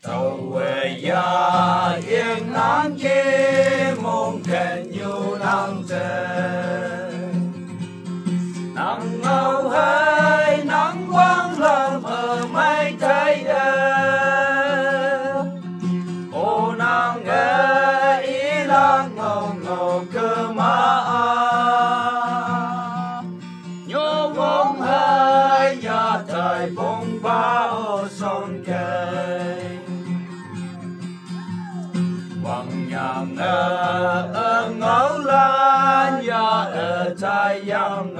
tàu ya yên nắng kia mong khen nhiều nắng trên nắng ngâu hơi nắng quang lâm ở mây thấy ô nắng ơi ý là ngầu ngầu cơ mà nhớ vong hơi nhà thời bông bao son cây hoàng nhàng ở ngấu lan nhà ở trái yang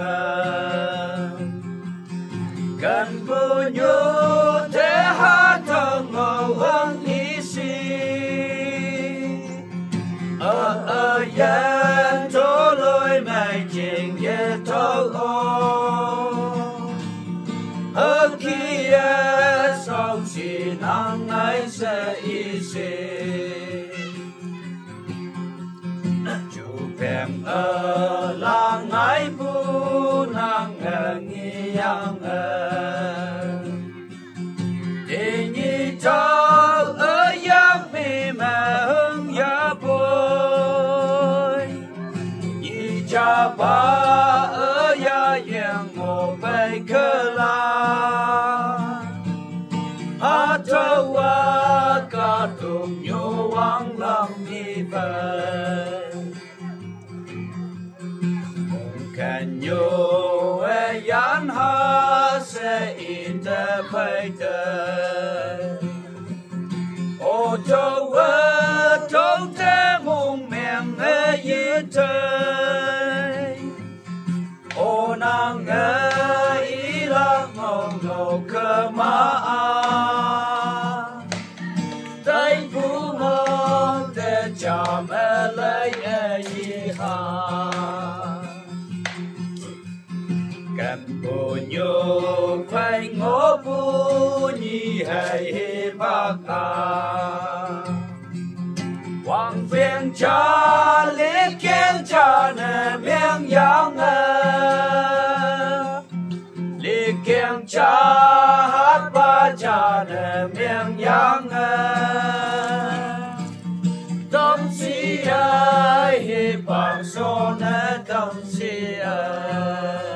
gần vô nhớ thế hát thơ ngầu hơn ý si ở yên chỗ lối mày trình ye thâu ở kia sau chỉ nắng ấy sẽ ý si em ở làng ấy bu nàng ở nghi yang để nhị cho ở giang mi mà hương ya bồi nhị cha ba ở ya yang ngô bay cơ la hát thâu qua cả cùng nhau vang lòng đi về can you yan ha se interprete o cho te mong meng ye te o nang i la ngong no cơ ma dai bu mo te cham lai ye ha cần bồ nhô khoai ngô bu nhi hay bạc hoàng phiền cha lê kén cha nè miếng yang lê kén cha hát ba cha nè miếng yang tâm si ai bạc so nè tâm si ai